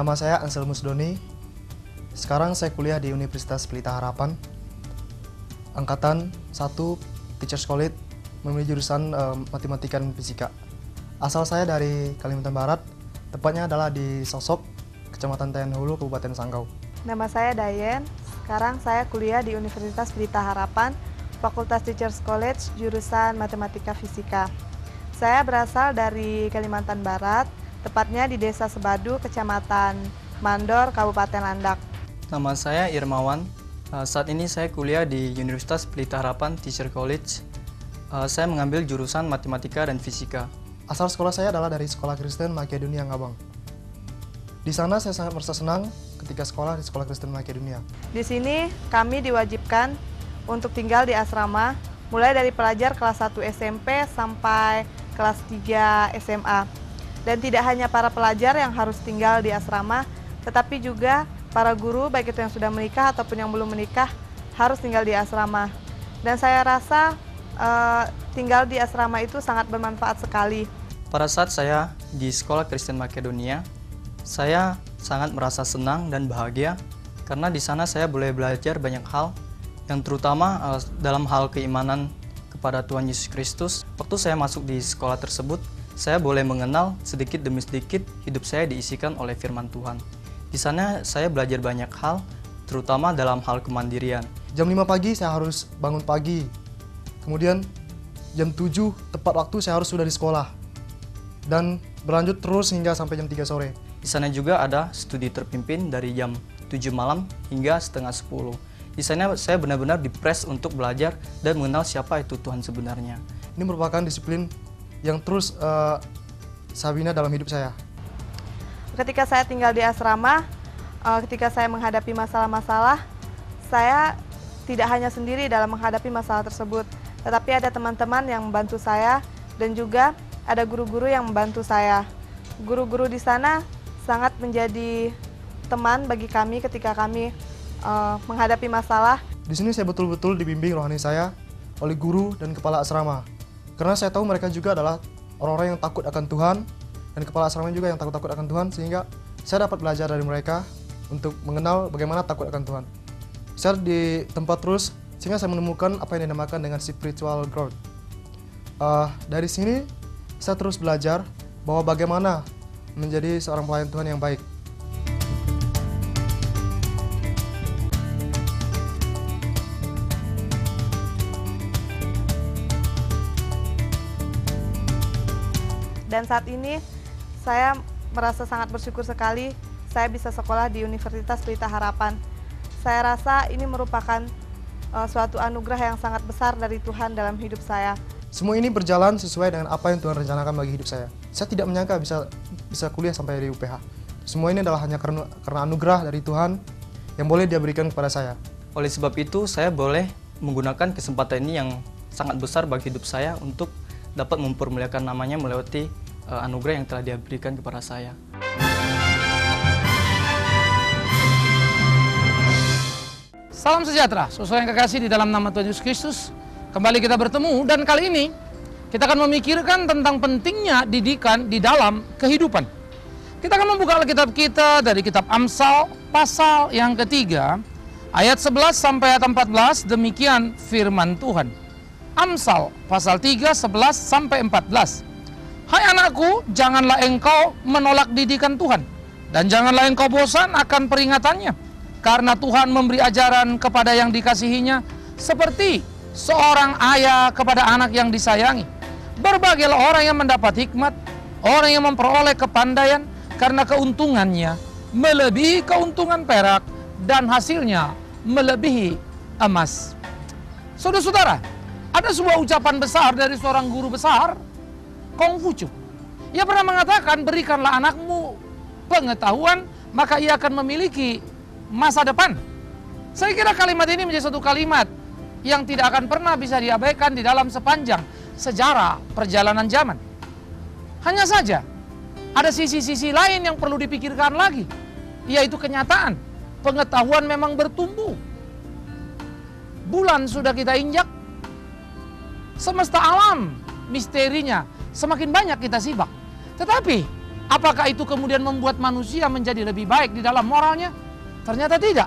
Nama saya Anselmus Doni. Sekarang saya kuliah di Universitas Pelita Harapan, Angkatan 1 Teachers College, memilih jurusan Matematika dan Fisika. Asal saya dari Kalimantan Barat, tepatnya adalah di Sosok, Kecamatan Tayan Hulu, Kabupaten Sanggau. Nama saya Dayen, sekarang saya kuliah di Universitas Pelita Harapan, Fakultas Teachers College, jurusan Matematika Fisika. Saya berasal dari Kalimantan Barat, tepatnya di Desa Sebadu, Kecamatan Mandor, Kabupaten Landak. Nama saya Irmawan. Saat ini saya kuliah di Universitas Pelita Harapan Teachers College. Saya mengambil jurusan Matematika dan Fisika. Asal sekolah saya adalah dari Sekolah Kristen Makedonia Ngabang. Di sana saya sangat merasa senang ketika sekolah di Sekolah Kristen Makedonia. Di sini kami diwajibkan untuk tinggal di asrama, mulai dari pelajar kelas 1 SMP sampai kelas 3 SMA. Dan tidak hanya para pelajar yang harus tinggal di asrama, tetapi juga para guru, baik itu yang sudah menikah ataupun yang belum menikah, harus tinggal di asrama. Dan saya rasa tinggal di asrama itu sangat bermanfaat sekali. Pada saat saya di Sekolah Kristen Makedonia, saya sangat merasa senang dan bahagia karena di sana saya boleh belajar banyak hal, yang terutama dalam hal keimanan kepada Tuhan Yesus Kristus. Waktu saya masuk di sekolah tersebut, saya boleh mengenal sedikit demi sedikit hidup saya diisikan oleh firman Tuhan. Di sana saya belajar banyak hal, terutama dalam hal kemandirian. Jam 5 pagi saya harus bangun pagi. Kemudian jam 7 tepat waktu saya harus sudah di sekolah. Dan berlanjut terus hingga sampai jam 3 sore. Di sana juga ada studi terpimpin dari jam 7 malam hingga setengah 10. Di sana saya benar-benar dipres untuk belajar dan mengenal siapa itu Tuhan sebenarnya. Ini merupakan disiplin yang terus saya bina dalam hidup saya. Ketika saya tinggal di asrama, ketika saya menghadapi masalah-masalah, saya tidak hanya sendiri dalam menghadapi masalah tersebut, tetapi ada teman-teman yang membantu saya dan juga ada guru-guru yang membantu saya. Guru-guru di sana sangat menjadi teman bagi kami ketika kami menghadapi masalah. Di sini saya betul-betul dibimbing rohani saya oleh guru dan kepala asrama. Karena saya tahu mereka juga adalah orang-orang yang takut akan Tuhan, dan kepala asrama juga yang takut-takut akan Tuhan, sehingga saya dapat belajar dari mereka untuk mengenal bagaimana takut akan Tuhan. Saya di tempat terus, sehingga saya menemukan apa yang dinamakan dengan spiritual growth. Dari sini, saya terus belajar bahwa bagaimana menjadi seorang pelayan Tuhan yang baik. Dan saat ini saya merasa sangat bersyukur sekali saya bisa sekolah di Universitas Pelita Harapan. Saya rasa ini merupakan suatu anugerah yang sangat besar dari Tuhan dalam hidup saya. Semua ini berjalan sesuai dengan apa yang Tuhan rencanakan bagi hidup saya. Saya tidak menyangka bisa kuliah sampai di UPH. Semua ini adalah hanya karena anugerah dari Tuhan yang boleh Dia berikan kepada saya. Oleh sebab itu, saya boleh menggunakan kesempatan ini yang sangat besar bagi hidup saya untuk dapat mempermuliakan namanya melewati anugerah yang telah Dia berikan kepada saya. Salam sejahtera, saudara yang kekasih di dalam nama Tuhan Yesus Kristus. Kembali kita bertemu dan kali ini kita akan memikirkan tentang pentingnya didikan di dalam kehidupan. Kita akan membuka Alkitab kita dari kitab Amsal pasal yang ketiga, ayat 11 sampai ayat 14, demikian firman Tuhan. Amsal pasal 3, 11 sampai 14. Hai anakku, janganlah engkau menolak didikan Tuhan, dan janganlah engkau bosan akan peringatannya, karena Tuhan memberi ajaran kepada yang dikasihinya, seperti seorang ayah kepada anak yang disayangi. Berbagailah orang yang mendapat hikmat, orang yang memperoleh kepandaian, karena keuntungannya melebihi keuntungan perak, dan hasilnya melebihi emas. Saudara-saudara, ada sebuah ucapan besar dari seorang guru besar, Konghucu. Ia pernah mengatakan, berikanlah anakmu pengetahuan, maka ia akan memiliki masa depan. Saya kira kalimat ini menjadi satu kalimat yang tidak akan pernah bisa diabaikan di dalam sepanjang sejarah perjalanan zaman. Hanya saja, ada sisi-sisi lain yang perlu dipikirkan lagi, yaitu kenyataan pengetahuan memang bertumbuh. Bulan sudah kita injak, semesta alam misterinya semakin banyak kita simak. Tetapi Apakah itu kemudian membuat manusia menjadi lebih baik di dalam moralnya? Ternyata tidak.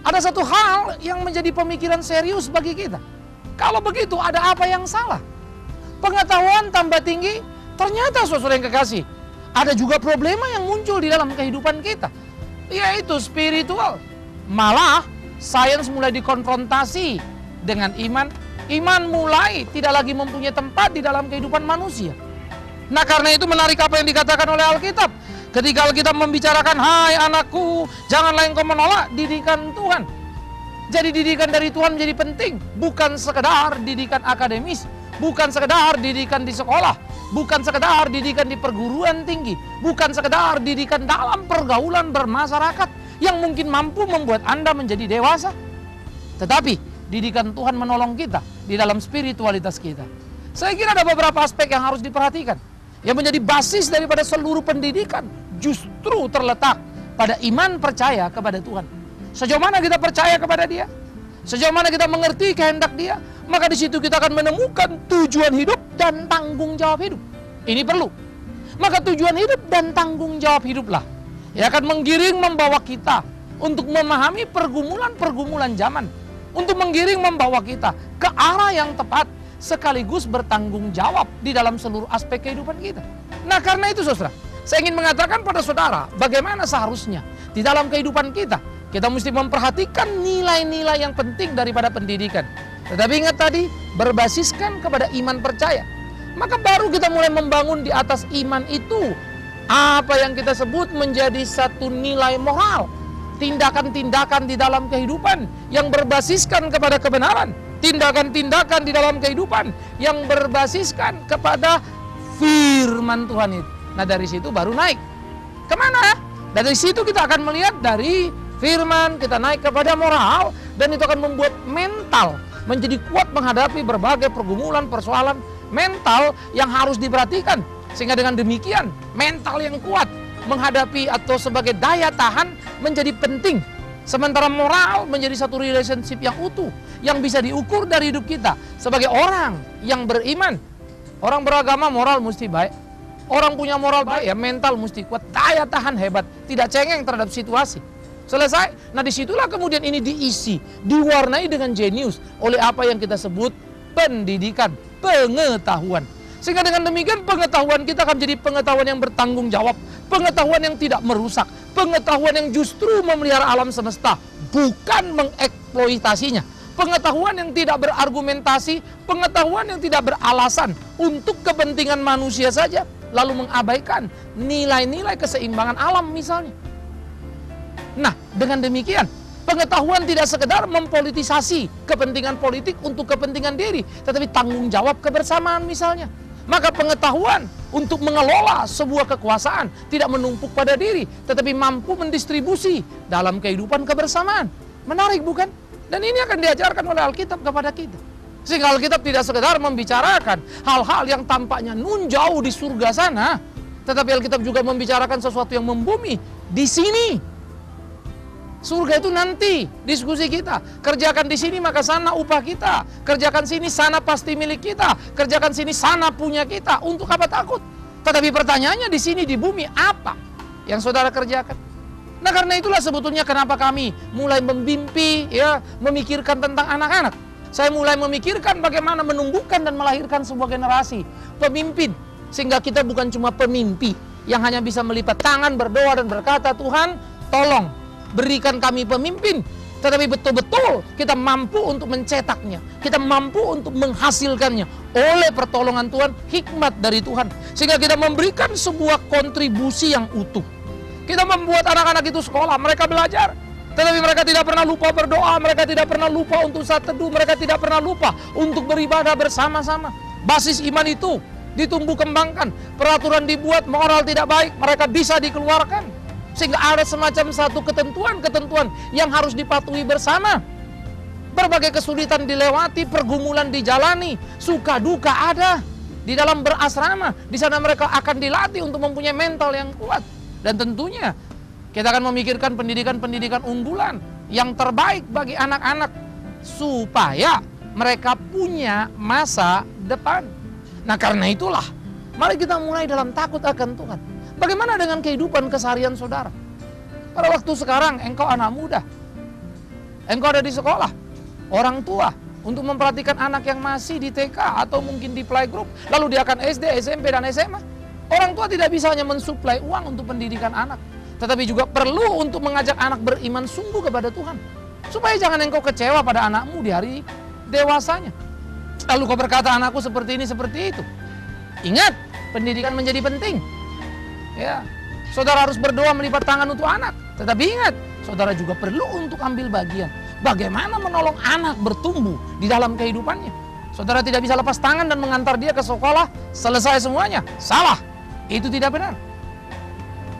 Ada satu hal yang menjadi pemikiran serius bagi kita. Kalau begitu, ada apa yang salah? Pengetahuan tambah tinggi, ternyata saudara yang kekasih, ada juga problema yang muncul di dalam kehidupan kita, yaitu spiritual. Malah, sains mulai dikonfrontasi dengan iman. Iman mulai tidak lagi mempunyai tempat di dalam kehidupan manusia. Nah, karena itu menarik apa yang dikatakan oleh Alkitab. Ketika Alkitab membicarakan, hai anakku, janganlah engkau menolak didikan Tuhan. Jadi didikan dari Tuhan menjadi penting. Bukan sekedar didikan akademis, bukan sekedar didikan di sekolah, bukan sekedar didikan di perguruan tinggi, bukan sekedar didikan dalam pergaulan bermasyarakat yang mungkin mampu membuat Anda menjadi dewasa. Tetapi didikan Tuhan menolong kita di dalam spiritualitas kita. Saya kira ada beberapa aspek yang harus diperhatikan. Yang menjadi basis daripada seluruh pendidikan justru terletak pada iman percaya kepada Tuhan. Sejauh mana kita percaya kepada Dia, sejauh mana kita mengerti kehendak Dia, maka di situ kita akan menemukan tujuan hidup dan tanggung jawab hidup. Ini perlu. Maka tujuan hidup dan tanggung jawab hiduplah yang akan menggiring membawa kita untuk memahami pergumulan-pergumulan zaman, untuk menggiring membawa kita ke arah yang tepat, sekaligus bertanggung jawab di dalam seluruh aspek kehidupan kita. Nah, karena itu saudara, saya ingin mengatakan pada saudara, bagaimana seharusnya di dalam kehidupan kita mesti memperhatikan nilai-nilai yang penting daripada pendidikan. Tetapi ingat tadi, berbasiskan kepada iman percaya. Maka baru kita mulai membangun di atas iman itu apa yang kita sebut menjadi satu nilai moral. Tindakan-tindakan di dalam kehidupan yang berbasiskan kepada kebenaran. Tindakan-tindakan di dalam kehidupan yang berbasiskan kepada firman Tuhan itu. Nah, dari situ baru naik. Kemana? Dari situ kita akan melihat dari firman, kita naik kepada moral, dan itu akan membuat mental menjadi kuat menghadapi berbagai pergumulan, persoalan mental yang harus diperhatikan. Sehingga dengan demikian, mental yang kuat menghadapi atau sebagai daya tahan menjadi penting. Sementara moral menjadi satu relationship yang utuh, yang bisa diukur dari hidup kita sebagai orang yang beriman. Orang beragama moral mesti baik. Orang punya moral baik, ya mental mesti kuat, daya tahan hebat, tidak cengeng terhadap situasi. Selesai. Nah, disitulah kemudian ini diisi, diwarnai dengan jenius oleh apa yang kita sebut pendidikan, pengetahuan. Sehingga dengan demikian pengetahuan kita akan menjadi pengetahuan yang bertanggung jawab, pengetahuan yang tidak merusak, pengetahuan yang justru memelihara alam semesta, bukan mengeksploitasinya. Pengetahuan yang tidak berargumentasi, pengetahuan yang tidak beralasan untuk kepentingan manusia saja, lalu mengabaikan nilai-nilai keseimbangan alam misalnya. Nah, dengan demikian pengetahuan tidak sekedar mempolitisasi kepentingan politik untuk kepentingan diri, tetapi tanggung jawab kebersamaan misalnya. Maka pengetahuan untuk mengelola sebuah kekuasaan tidak menumpuk pada diri, tetapi mampu mendistribusi dalam kehidupan kebersamaan. Menarik bukan? Dan ini akan diajarkan oleh Alkitab kepada kita. Sehingga Alkitab tidak sekedar membicarakan hal-hal yang tampaknya nun jauh di surga sana, tetapi Alkitab juga membicarakan sesuatu yang membumi di sini. Surga itu nanti diskusi kita. Kerjakan di sini maka sana upah kita. Kerjakan sini sana pasti milik kita. Kerjakan sini sana punya kita. Untuk apa takut? Tetapi pertanyaannya di sini di bumi apa yang saudara kerjakan? Nah, karena itulah sebetulnya kenapa kami mulai memimpi, ya, memikirkan tentang anak-anak. Saya mulai memikirkan bagaimana menumbuhkan dan melahirkan sebuah generasi pemimpin, sehingga kita bukan cuma pemimpi yang hanya bisa melipat tangan, berdoa dan berkata, Tuhan, tolong berikan kami pemimpin, tetapi betul-betul kita mampu untuk mencetaknya, kita mampu untuk menghasilkannya oleh pertolongan Tuhan, hikmat dari Tuhan, sehingga kita memberikan sebuah kontribusi yang utuh. Kita membuat anak-anak itu sekolah, mereka belajar, tetapi mereka tidak pernah lupa berdoa, mereka tidak pernah lupa untuk saat teduh, mereka tidak pernah lupa untuk beribadah bersama-sama. Basis iman itu ditumbuh kembangkan, peraturan dibuat, moral tidak baik, mereka bisa dikeluarkan. Sehingga ada semacam satu ketentuan-ketentuan yang harus dipatuhi bersama. Berbagai kesulitan dilewati, pergumulan dijalani, suka duka ada. Di dalam berasrama, di sana mereka akan dilatih untuk mempunyai mental yang kuat. Dan tentunya kita akan memikirkan pendidikan-pendidikan unggulan yang terbaik bagi anak-anak supaya mereka punya masa depan. Nah, karena itulah mari kita mulai dalam takut akan Tuhan. Bagaimana dengan kehidupan keseharian saudara? Pada waktu sekarang engkau anak muda, engkau ada di sekolah, orang tua untuk memperhatikan anak yang masih di TK atau mungkin di playgroup, lalu dia akan SD, SMP, dan SMA. Orang tua tidak bisa hanya mensuplai uang untuk pendidikan anak, tetapi juga perlu untuk mengajak anak beriman sungguh kepada Tuhan, supaya jangan engkau kecewa pada anakmu di hari dewasanya. Lalu kau berkata, anakku seperti ini, seperti itu. Ingat, pendidikan menjadi penting. Ya, saudara harus berdoa melipat tangan untuk anak. Tetapi ingat, saudara juga perlu untuk ambil bagian. Bagaimana menolong anak bertumbuh di dalam kehidupannya. Saudara tidak bisa lepas tangan dan mengantar dia ke sekolah, selesai semuanya. Salah, itu tidak benar.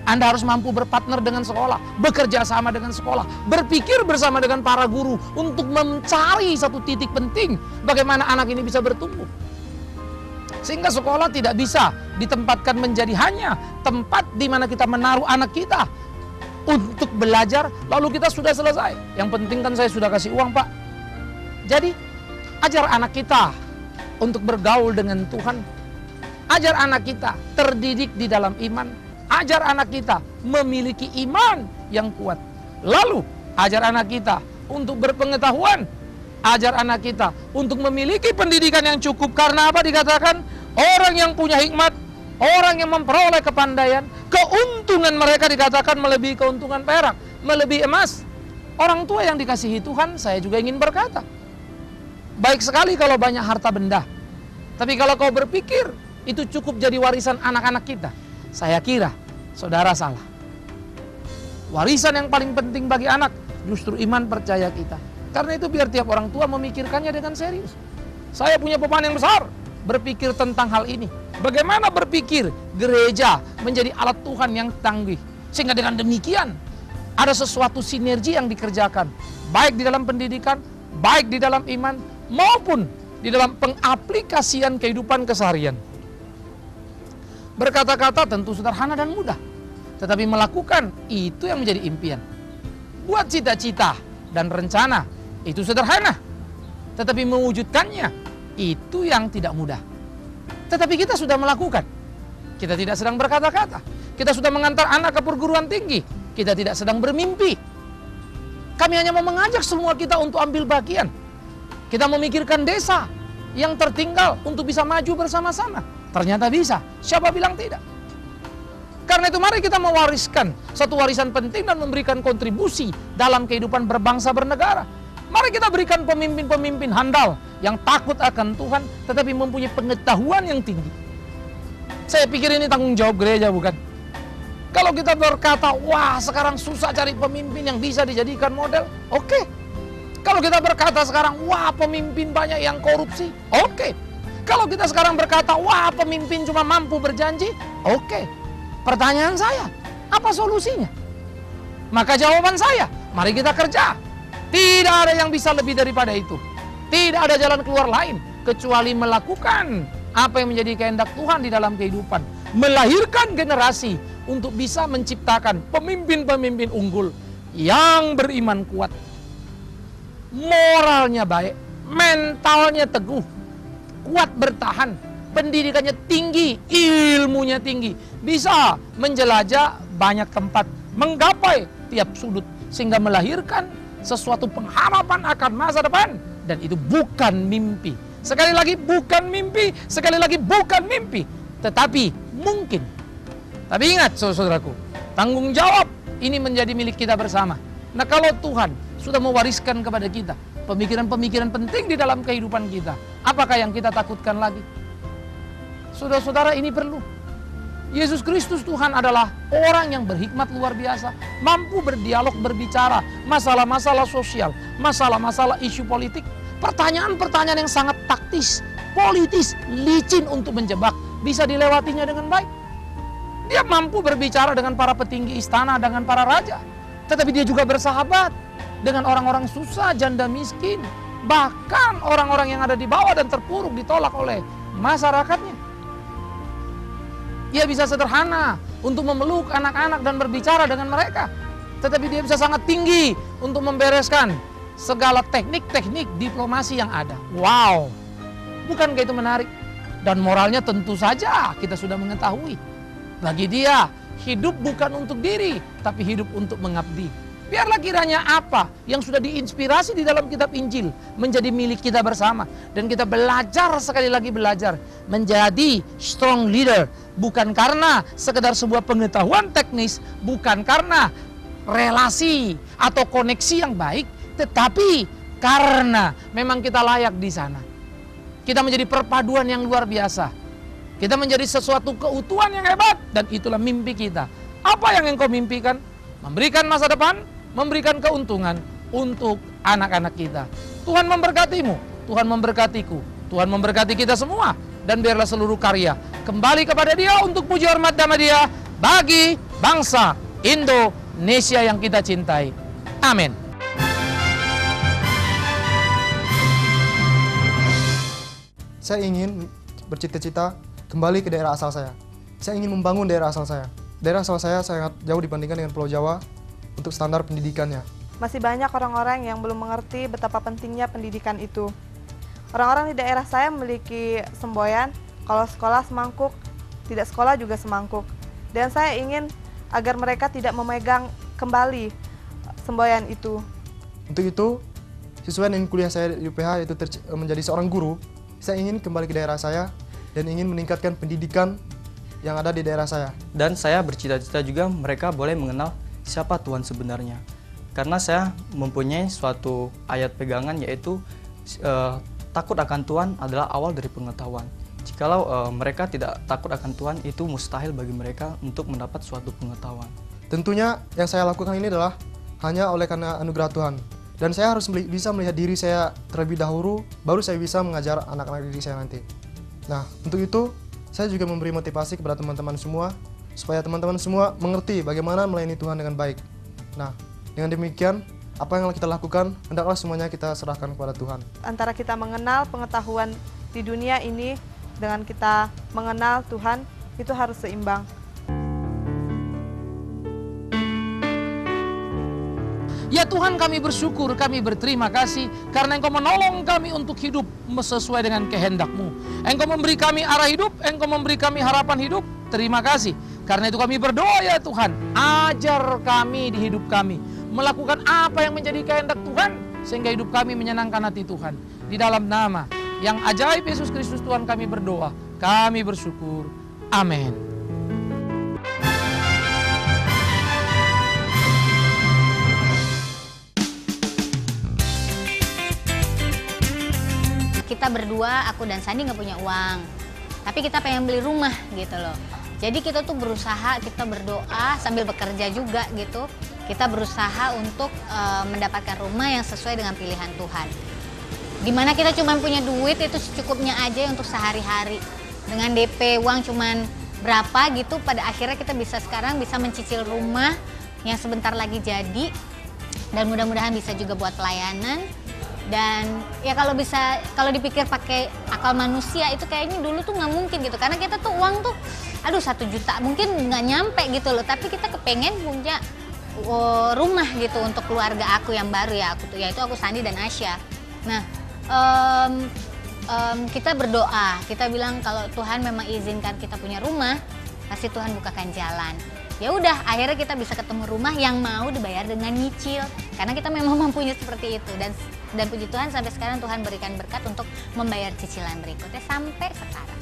Anda harus mampu berpartner dengan sekolah, bekerja sama dengan sekolah, berpikir bersama dengan para guru untuk mencari satu titik penting bagaimana anak ini bisa bertumbuh. Sehingga sekolah tidak bisa ditempatkan menjadi hanya tempat di mana kita menaruh anak kita untuk belajar, lalu kita sudah selesai. Yang penting kan saya sudah kasih uang, Pak. Jadi, ajar anak kita untuk bergaul dengan Tuhan. Ajar anak kita terdidik di dalam iman. Ajar anak kita memiliki iman yang kuat. Lalu, ajar anak kita untuk berpengetahuan. Ajar anak kita untuk memiliki pendidikan yang cukup. Karena apa dikatakan? Orang yang punya hikmat, orang yang memperoleh kepandaian, keuntungan mereka dikatakan melebihi keuntungan perak, melebihi emas. Orang tua yang dikasihi Tuhan, saya juga ingin berkata, baik sekali kalau banyak harta benda, tapi kalau kau berpikir itu cukup jadi warisan anak-anak kita, saya kira saudara salah. Warisan yang paling penting bagi anak justru iman percaya kita. Karena itu biar tiap orang tua memikirkannya dengan serius. Saya punya beban yang besar berpikir tentang hal ini. Bagaimana berpikir gereja menjadi alat Tuhan yang tangguh. Sehingga dengan demikian ada sesuatu sinergi yang dikerjakan. Baik di dalam pendidikan, baik di dalam iman, maupun di dalam pengaplikasian kehidupan keseharian. Berkata-kata tentu sederhana dan mudah. Tetapi melakukan itu yang menjadi impian. Buat cita-cita dan rencana itu sederhana. Tetapi mewujudkannya itu yang tidak mudah. Tetapi kita sudah melakukan. Kita tidak sedang berkata-kata. Kita sudah mengantar anak ke perguruan tinggi. Kita tidak sedang bermimpi. Kami hanya mau mengajak semua kita untuk ambil bagian. Kita memikirkan desa yang tertinggal untuk bisa maju bersama-sama. Ternyata bisa. Siapa bilang tidak? Karena itu mari kita mewariskan satu warisan penting dan memberikan kontribusi dalam kehidupan berbangsa bernegara. Mari kita berikan pemimpin-pemimpin handal yang takut akan Tuhan tetapi mempunyai pengetahuan yang tinggi. Saya pikir ini tanggung jawab gereja, bukan? Kalau kita berkata, wah sekarang susah cari pemimpin yang bisa dijadikan model, oke. Kalau kita berkata sekarang, wah pemimpin banyak yang korupsi, oke. Kalau kita sekarang berkata, wah pemimpin cuma mampu berjanji, oke. Pertanyaan saya, apa solusinya? Maka jawaban saya, mari kita kerja. Tidak ada yang bisa lebih daripada itu. Tidak ada jalan keluar lain kecuali melakukan apa yang menjadi kehendak Tuhan di dalam kehidupan. Melahirkan generasi untuk bisa menciptakan pemimpin-pemimpin unggul yang beriman kuat. Moralnya baik, mentalnya teguh, kuat bertahan, pendidikannya tinggi, ilmunya tinggi. Bisa menjelajah banyak tempat, menggapai tiap sudut. Sehingga melahirkan sesuatu pengharapan akan masa depan. Dan itu bukan mimpi. Sekali lagi bukan mimpi. Sekali lagi bukan mimpi. Tetapi mungkin. Tapi ingat saudaraku, tanggung jawab ini menjadi milik kita bersama. Nah kalau Tuhan sudah mewariskan kepada kita pemikiran-pemikiran penting di dalam kehidupan kita, apakah yang kita takutkan lagi? Saudara-saudara, ini perlu. Yesus Kristus Tuhan adalah orang yang berhikmat luar biasa, mampu berdialog, berbicara masalah-masalah sosial, masalah-masalah isu politik, pertanyaan-pertanyaan yang sangat taktis, politis, licin untuk menjebak, bisa dilewatinya dengan baik. Dia mampu berbicara dengan para petinggi istana, dengan para raja, tetapi dia juga bersahabat dengan orang-orang susah, janda miskin, bahkan orang-orang yang ada di bawah dan terpuruk ditolak oleh masyarakatnya. Dia bisa sederhana untuk memeluk anak-anak dan berbicara dengan mereka. Tetapi dia bisa sangat tinggi untuk membereskan segala teknik-teknik diplomasi yang ada. Wow, bukankah itu menarik? Dan moralnya tentu saja kita sudah mengetahui. Bagi dia hidup bukan untuk diri, tapi hidup untuk mengabdi. Biarlah kiranya apa yang sudah diinspirasi di dalam kitab Injil menjadi milik kita bersama. Dan kita belajar, sekali lagi belajar, menjadi strong leader. Bukan karena sekedar sebuah pengetahuan teknis, bukan karena relasi atau koneksi yang baik, tetapi karena memang kita layak di sana. Kita menjadi perpaduan yang luar biasa. Kita menjadi sesuatu keutuhan yang hebat, dan itulah mimpi kita. Apa yang engkau mimpikan? Memberikan masa depan, memberikan keuntungan untuk anak-anak kita. Tuhan memberkatimu, Tuhan memberkatiku, Tuhan memberkati kita semua. Dan biarlah seluruh karya kembali kepada Dia untuk puji hormat nama Dia bagi bangsa Indonesia yang kita cintai. Amin. Saya ingin bercita-cita kembali ke daerah asal saya. Saya ingin membangun daerah asal saya. Daerah asal saya sangat jauh dibandingkan dengan Pulau Jawa untuk standar pendidikannya. Masih banyak orang-orang yang belum mengerti betapa pentingnya pendidikan itu. Orang-orang di daerah saya memiliki semboyan, kalau sekolah semangkuk, tidak sekolah juga semangkuk. Dan saya ingin agar mereka tidak memegang kembali semboyan itu. Untuk itu, sesuai dengan kuliah saya di UPH yaitu menjadi seorang guru, saya ingin kembali ke daerah saya dan ingin meningkatkan pendidikan yang ada di daerah saya. Dan saya bercita-cita juga mereka boleh mengenal siapa Tuhan sebenarnya. Karena saya mempunyai suatu ayat pegangan yaitu takut akan Tuhan adalah awal dari pengetahuan. Jikalau mereka tidak takut akan Tuhan, itu mustahil bagi mereka untuk mendapat suatu pengetahuan. Tentunya yang saya lakukan ini adalah hanya oleh karena anugerah Tuhan. Dan saya harus bisa melihat diri saya terlebih dahulu, baru saya bisa mengajar anak-anak diri saya nanti. Nah, untuk itu saya juga memberi motivasi kepada teman-teman semua, supaya teman-teman semua mengerti bagaimana melayani Tuhan dengan baik. Nah, dengan demikian, apa yang kita lakukan, hendaklah semuanya kita serahkan kepada Tuhan. Antara kita mengenal pengetahuan di dunia ini dengan kita mengenal Tuhan, itu harus seimbang. Ya Tuhan, kami bersyukur, kami berterima kasih karena Engkau menolong kami untuk hidup sesuai dengan kehendak-Mu. Engkau memberi kami arah hidup, Engkau memberi kami harapan hidup. Terima kasih. Karena itu kami berdoa ya Tuhan, ajar kami di hidup kami melakukan apa yang menjadi kehendak Tuhan sehingga hidup kami menyenangkan hati Tuhan. Di dalam nama yang ajaib Yesus Kristus Tuhan kami berdoa, kami bersyukur. Amin. Kita berdua, aku dan Sandi nggak punya uang, tapi kita pengen beli rumah gitu loh. Jadi kita tuh berusaha, kita berdoa sambil bekerja juga gitu. Kita berusaha untuk mendapatkan rumah yang sesuai dengan pilihan Tuhan. Dimana kita cuma punya duit itu secukupnya aja untuk sehari-hari. Dengan DP uang cuman berapa gitu, pada akhirnya kita sekarang bisa mencicil rumah yang sebentar lagi jadi. Dan mudah-mudahan bisa juga buat pelayanan. Dan ya kalau dipikir pakai akal manusia itu kayaknya dulu tuh nggak mungkin gitu, karena kita tuh uang tuh 1 juta mungkin nggak nyampe gitu loh, tapi kita kepengen punya rumah gitu untuk keluarga aku yang baru ya, yaitu aku, Sandi dan Asya. Nah kita berdoa, kita bilang kalau Tuhan memang izinkan kita punya rumah, pasti Tuhan bukakan jalan. Ya udah, akhirnya kita bisa ketemu rumah yang mau dibayar dengan nyicil, karena kita memang mampunya seperti itu. Dan puji Tuhan sampai sekarang Tuhan berikan berkat untuk membayar cicilan berikutnya sampai sekarang.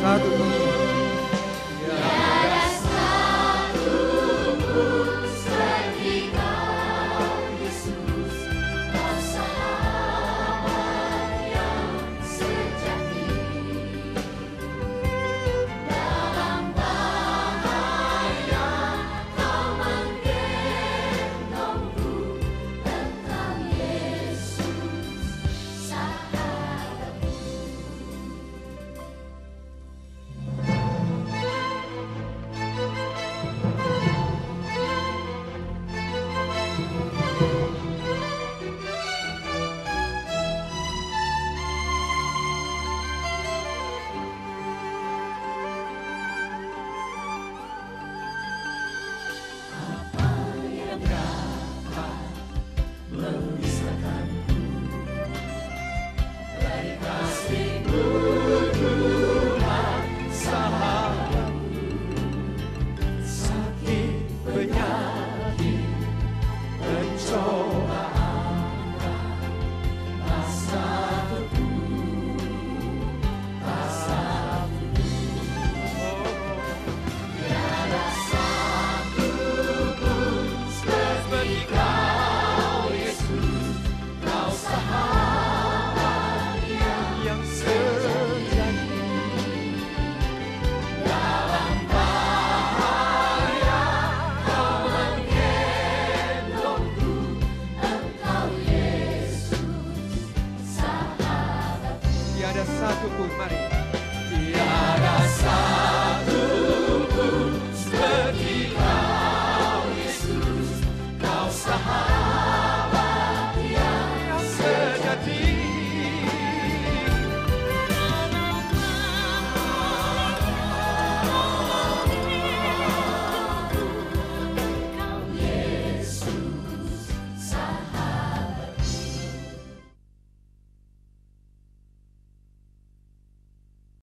satu